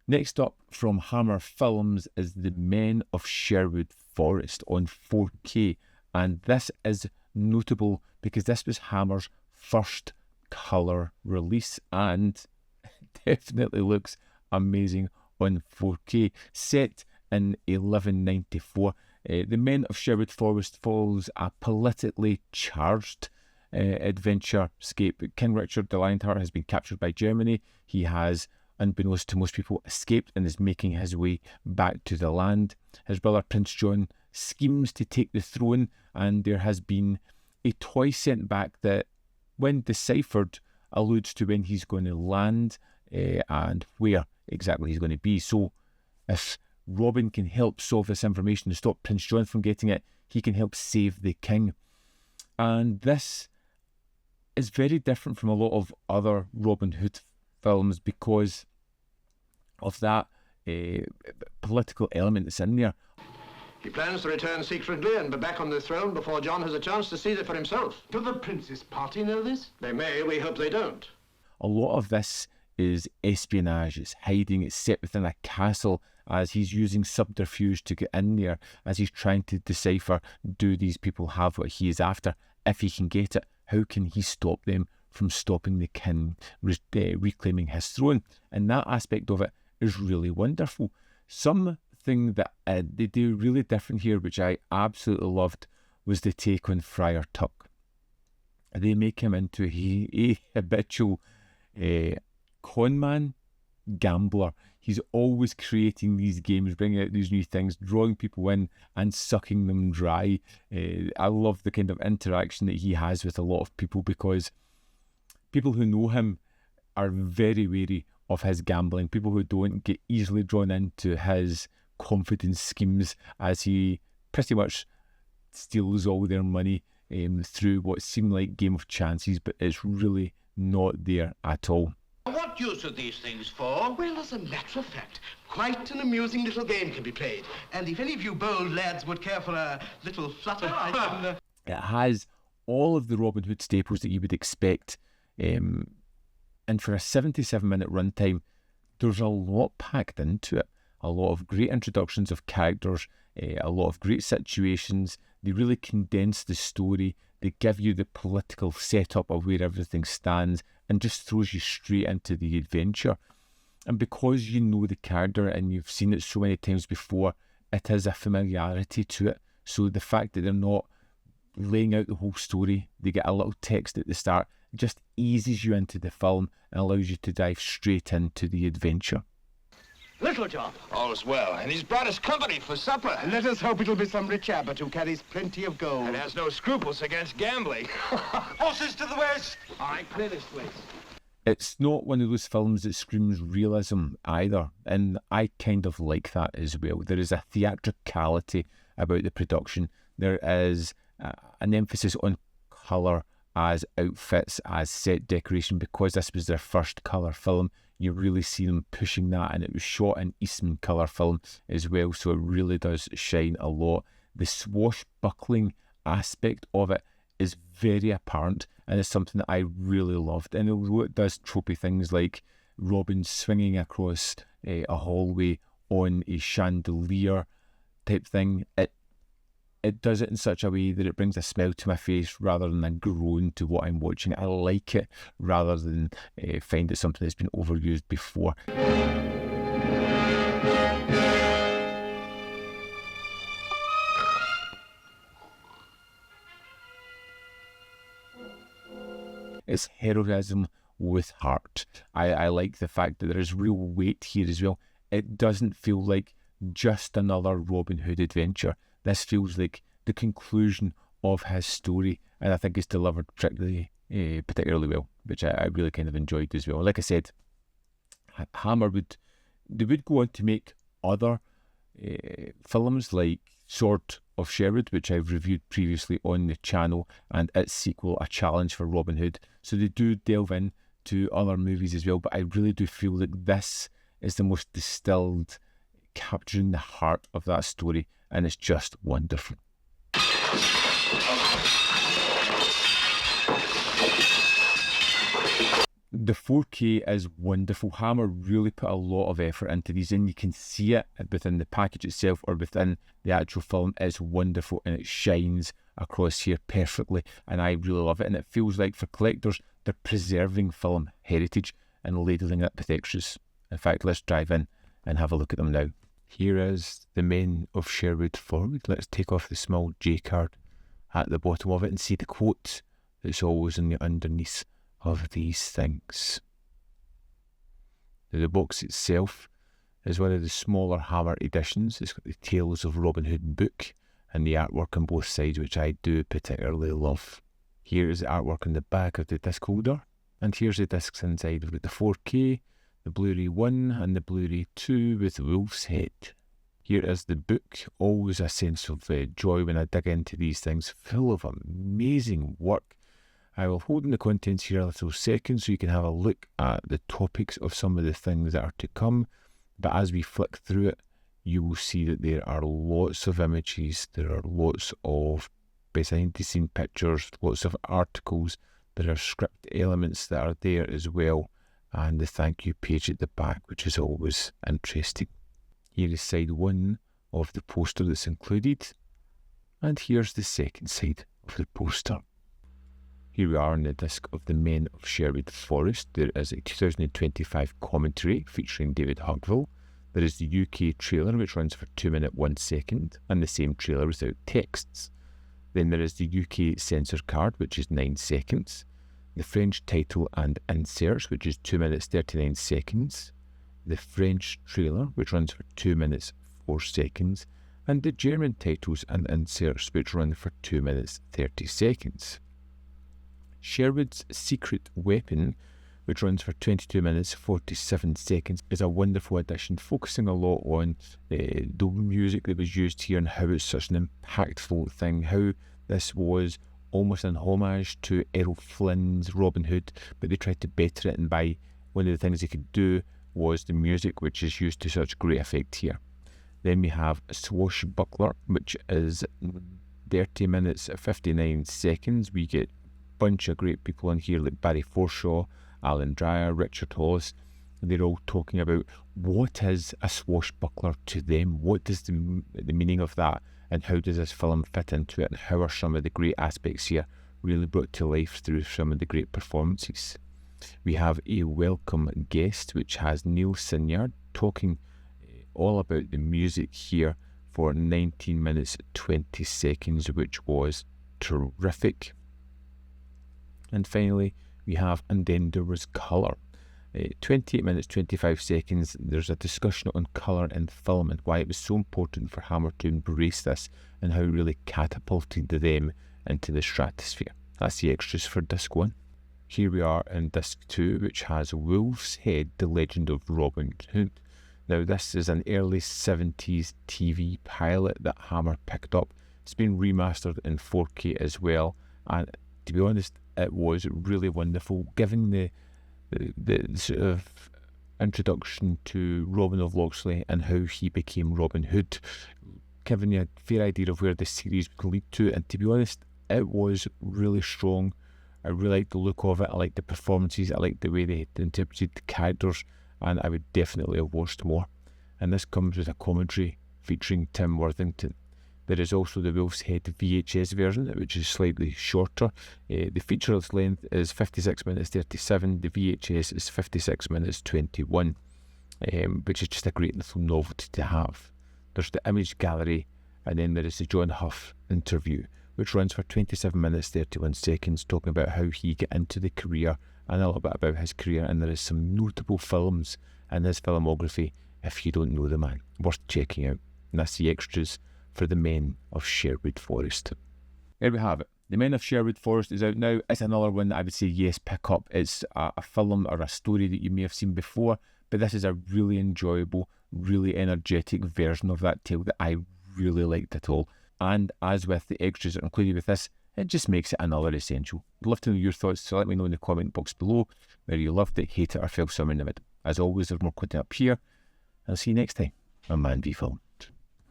Next up from Hammer Films is The Men of Sherwood Forest on 4K, and this is notable because this was Hammer's first colour release and definitely looks amazing on 4K. Set in 1194, The Men of Sherwood Forest follows a politically charged adventure scape. King Richard the Lighthearted has been captured by Germany. He has, unbeknownst to most people, escaped and is making his way back to the land. His brother Prince John schemes to take the throne, and there has been a toy sent back that, when deciphered, alludes to when he's going to land and where exactly he's going to be. So if Robin can help solve this information and stop Prince John from getting it, he can help save the king. And this is very different from a lot of other Robin Hood films because of that political element that's in there. He plans to return secretly and be back on the throne before John has a chance to see it for himself. Do the Prince's party know this? They may, we hope they don't. A lot of this is espionage, it's hiding, it's set within a castle as he's using subterfuge to get in there, as he's trying to decipher, do these people have what he is after? If he can get it, how can he stop them from stopping the king reclaiming his throne? And that aspect of it is really wonderful. Something that they do really different here, which I absolutely loved, was the take on Friar Tuck. They make him into a habitual conman, gambler. He's always creating these games, bringing out these new things, drawing people in and sucking them dry. I love the kind of interaction that he has with a lot of people because people who know him are very wary of his gambling. People who don't get easily drawn into his confidence schemes as he pretty much steals all their money through what seem like game of chances, but it's really not there at all. What use are these things for? Well, as a matter of fact, quite an amusing little game can be played. And if any of you bold lads would care for a little flutter, I can... It has all of the Robin Hood staples that you would expect. And for a 77-minute runtime, there's a lot packed into it. A lot of great introductions of characters, a lot of great situations. They really condense the story. They give you the political setup of where everything stands and just throws you straight into the adventure. And because you know the character and you've seen it so many times before, it has a familiarity to it. So the fact that they're not laying out the whole story, they get a little text at the start, just eases you into the film and allows you to dive straight into the adventure. Little John. All's well, and he's brought us company for supper. Let us hope it'll be some rich abbot who carries plenty of gold. And has no scruples against gambling. Horses to the west! I clear this place. It's not one of those films that screams realism either, and I kind of like that as well. There is a theatricality about the production. There is an emphasis on colour as outfits, as set decoration, because this was their first colour film. You really see them pushing that, and it was shot in Eastman colour film as well, so it really does shine a lot. The swashbuckling aspect of it is very apparent, and it's something that I really loved. And although it does tropey things like Robin swinging across a hallway on a chandelier type thing, it does it in such a way that it brings a smile to my face rather than a groan to what I'm watching. I like it rather than find it something that's been overused before. It's heroism with heart. I like the fact that there is real weight here as well. It doesn't feel like just another Robin Hood adventure. This feels like the conclusion of his story, and I think it's delivered particularly well, which I really kind of enjoyed as well. Like I said, Hammer would go on to make other films like Sword of Sherwood, which I've reviewed previously on the channel, and its sequel, A Challenge for Robin Hood. So they do delve into other movies as well, but I really do feel that this is the most distilled, capturing the heart of that story, and it's just wonderful. The 4K is wonderful. Hammer really put a lot of effort into these, and you can see it within the package itself or within the actual film. It's wonderful and it shines across here perfectly, and I really love it. And it feels like for collectors, they're preserving film heritage and ladling it with extras. In fact, let's drive in and have a look at them now. Here is the Men of Sherwood Forest. Let's take off the small J card at the bottom of it and see the quote that's always in the underneath of these things. Now, the box itself is one of the smaller Hammer editions. It's got the Tales of Robin Hood book and the artwork on both sides, which I do particularly love. Here is the artwork on the back of the disc holder, and here's the discs inside. We've got the 4K, the Blu-ray 1 and the Blu-ray 2 with Wolf's Head. Here is the book. Always a sense of joy when I dig into these things, full of amazing work. I will hold in the contents here a little second so you can have a look at the topics of some of the things that are to come. But as we flick through it, you will see that there are lots of images, there are lots of behind the scene pictures, lots of articles, there are script elements that are there as well, and the thank you page at the back, which is always interesting. Here is side 1 of the poster that's included, and here's the second side of the poster. Here we are on the disc of the Men of Sherwood Forest. There is a 2025 commentary featuring David Huckville. There is the UK trailer, which runs for 2 minutes 1 second, and the same trailer without texts. Then there is the UK censor card, which is 9 seconds. The French title and inserts, which is 2 minutes 39 seconds. The French trailer, which runs for 2 minutes 4 seconds. And the German titles and inserts, which run for 2 minutes 30 seconds. Sherwood's Secret Weapon, which runs for 22 minutes 47 seconds, is a wonderful addition, focusing a lot on the music that was used here and how it's such an impactful thing, how this was almost an homage to Errol Flynn's Robin Hood, but they tried to better it, and by one of the things they could do was the music, which is used to such great effect here. Then we have Swashbuckler, which is 30 minutes 59 seconds. We get bunch of great people in here like Barry Forshaw, Alan Dreyer, Richard Hollis. They're all talking about what is a swashbuckler to them, what is the meaning of that, and how does this film fit into it, and how are some of the great aspects here really brought to life through some of the great performances. We have a welcome guest, which has Neil Sinyard talking all about the music here for 19 minutes 20 seconds, which was terrific. And finally, we have And Then There Was Colour. 28 minutes 25 seconds, there's a discussion on colour in film and why it was so important for Hammer to embrace this and how it really catapulted them into the stratosphere. That's the extras for disc 1. Here we are in disc 2, which has Wolf's Head, The Legend of Robin Hood. Now this is an early 70s TV pilot that Hammer picked up. It's been remastered in 4K as well, and to be honest, it was really wonderful, given the sort of introduction to Robin of Locksley and how he became Robin Hood, giving you a fair idea of where the series would lead to. And to be honest, it was really strong. I really liked the look of it, I liked the performances, I liked the way they interpreted the characters, and I would definitely have watched more. And this comes with a commentary featuring Tim Worthington. There is also the Wolf's Head VHS version, which is slightly shorter. The featureless length is 56 minutes 37, the VHS is 56 minutes 21, which is just a great little novelty to have. There's the image gallery, and then there is the John Huff interview, which runs for 27 minutes 31 seconds, talking about how he got into the career and a little bit about his career. And there is some notable films in his filmography, if you don't know the man, worth checking out. And that's the extras for the Men of Sherwood Forest. There we have it. The Men of Sherwood Forest is out now. It's another one that I would say, yes, pick up. It's a film or a story that you may have seen before, but this is a really enjoyable, really energetic version of that tale that I really liked at all. And as with the extras that are included with this, it just makes it another essential. I'd love to know your thoughts, so let me know in the comment box below whether you loved it, hate it, or felt somewhere in the middle. As always, there's more content up here. I'll see you next time on Man v Film.